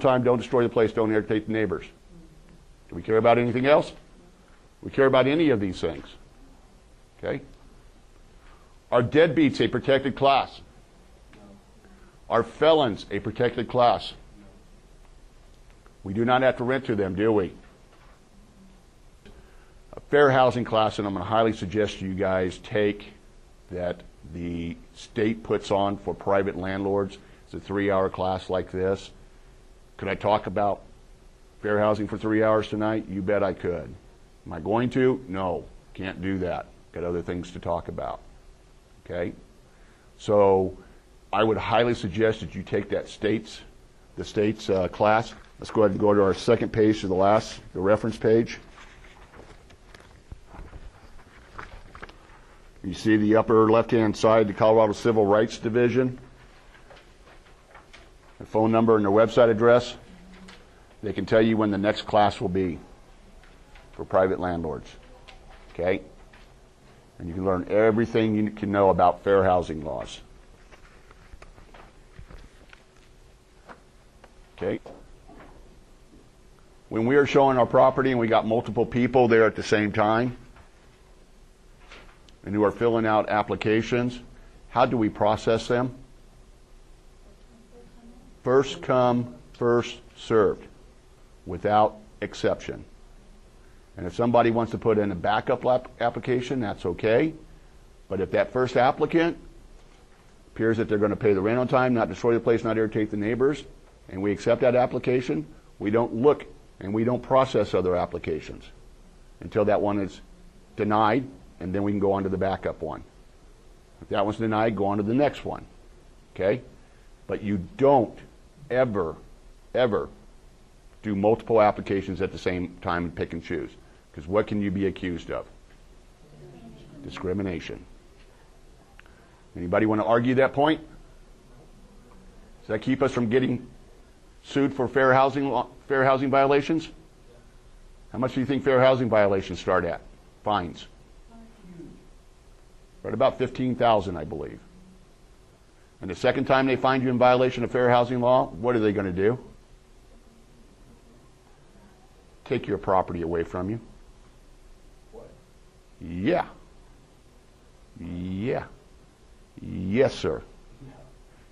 on time, don't destroy the place, don't irritate the neighbors. Do we care about anything else? We care about any of these things. Okay? Are deadbeats a protected class? Are felons a protected class? We do not have to rent to them, do we? A fair housing class, and I'm going to highly suggest you guys take that the state puts on for private landlords. It's a 3-hour class like this. Could I talk about fair housing for 3 hours tonight? You bet I could. Am I going to? No, can't do that. Got other things to talk about. Okay? So I would highly suggest that you take that the state's class. Let's go ahead and go to our second page to the reference page. You see the upper left-hand side, the Colorado Civil Rights Division. The phone number and their website address. They can tell you when the next class will be for private landlords. Okay? And you can learn everything you can know about fair housing laws. Okay? When we are showing our property and we got multiple people there at the same time and who are filling out applications, how do we process them? First come, first served, without exception. And if somebody wants to put in a backup application, that's okay. But if that first applicant appears that they're going to pay the rent on time, not destroy the place, not irritate the neighbors, and we accept that application, we don't look and we don't process other applications until that one is denied, and then we can go on to the backup one. If that one's denied, go on to the next one. Okay? But you don't ever do multiple applications at the same time and pick and choose. Because what can you be accused of? Discrimination. Anybody want to argue that point? Does that keep us from getting sued for fair housing violations? How much do you think fair housing violations start at? Fines. Right about $15,000, I believe. And the second time they find you in violation of fair housing law, what are they going to do? Take your property away from you. What? Yeah. Yeah. Yes, sir.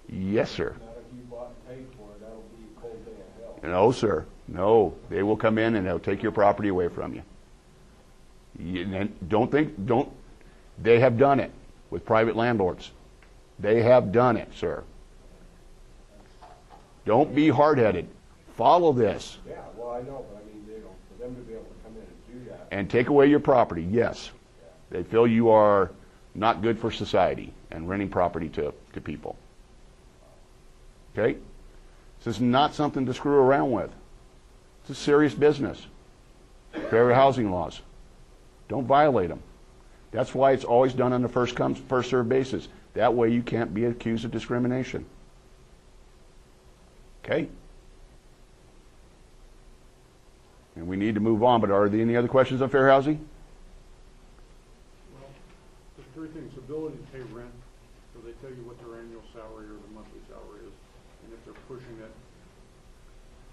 Yes, sir. Not if you bought and paid for it, that'll be a cold day of hell. No, sir. No. They will come in and they'll take your property away from you. They have done it with private landlords. They have done it, sir. Don't be hard-headed. Follow this. Yeah, well, I know, but I mean, for them to be able to come in and do that. And take away your property, yes. They feel you are not good for society and renting property to people. Okay? This is not something to screw around with. It's a serious business. Fair housing laws. Don't violate them. That's why it's always done on a first come, first served basis. That way you can't be accused of discrimination. Okay? And we need to move on, but are there any other questions on fair housing? Well, there's three things. Ability to pay rent, so they tell you what their annual salary or the monthly salary is, and if they're pushing it,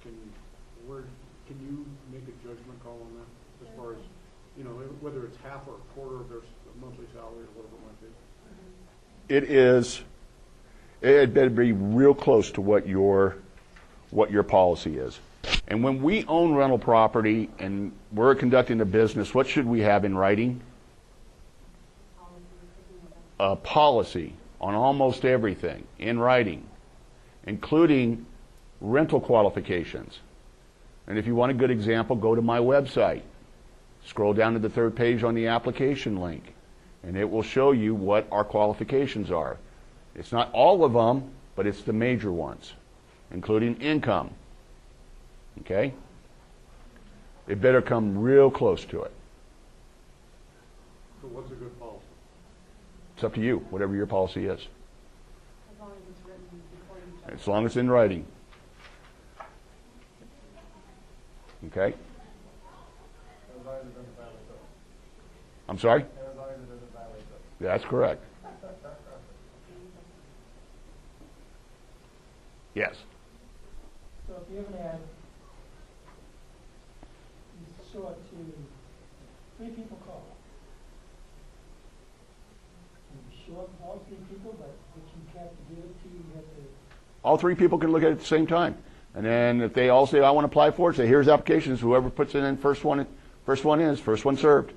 can you make a judgment call on that as far as, you know, whether it's half or a quarter of their monthly salary or whatever it might be? It better be real close to what your policy is. And when we own rental property and we're conducting a business, what should we have in writing? A policy on almost everything in writing, including rental qualifications. And if you want a good example, go to my website. Scroll down to the third page on the application link, and it will show you what our qualifications are. It's not all of them, but it's the major ones, including income. Okay? It better come real close to it. So what's a good policy? It's up to you, whatever your policy is. As long as it's written before you judge. As long as it's in writing. Okay? As long as it doesn't violate those. I'm sorry? As long as it doesn't violate those. That's correct. Yes. So if you have an ad, you show it to 3 people call. You show up to all 3 people, but you have to give it to, you have to, All 3 people can look at it at the same time. And then if they all say, I want to apply for it, say, here's applications. Whoever puts it in first one is, first one served.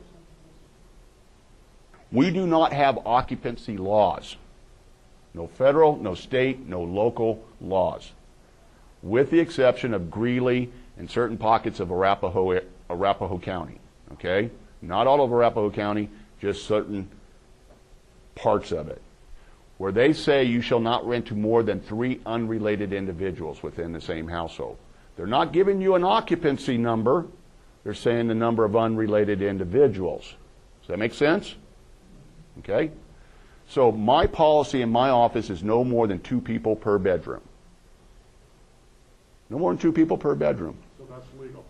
We do not have occupancy laws. No federal, no state, no local laws. With the exception of Greeley and certain pockets of Arapahoe County. Okay? Not all of Arapahoe County, just certain parts of it, where they say you shall not rent to more than 3 unrelated individuals within the same household. They're not giving you an occupancy number. They're saying the number of unrelated individuals. Does that make sense? Okay? So my policy in my office is no more than 2 people per bedroom. No more than 2 people per bedroom. So that's legal.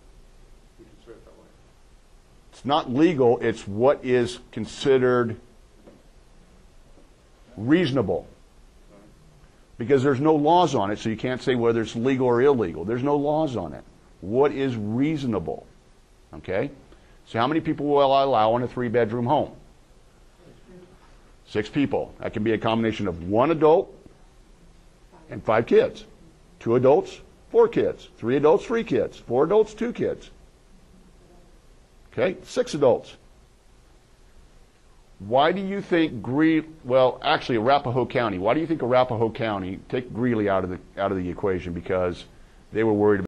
You can say it that way. It's not legal. It's what is considered reasonable. Because there's no laws on it, so you can't say whether it's legal or illegal. There's no laws on it. What is reasonable? Okay? So how many people will I allow in a 3-bedroom home? 6 people. That can be a combination of 1 adult and 5 kids. 2 adults, 4 kids. 3 adults, 3 kids. 4 adults, 2 kids. Okay? 6 adults. Why do you think Arapahoe County, why do you think Arapahoe County, take Greeley out of the equation because they were worried about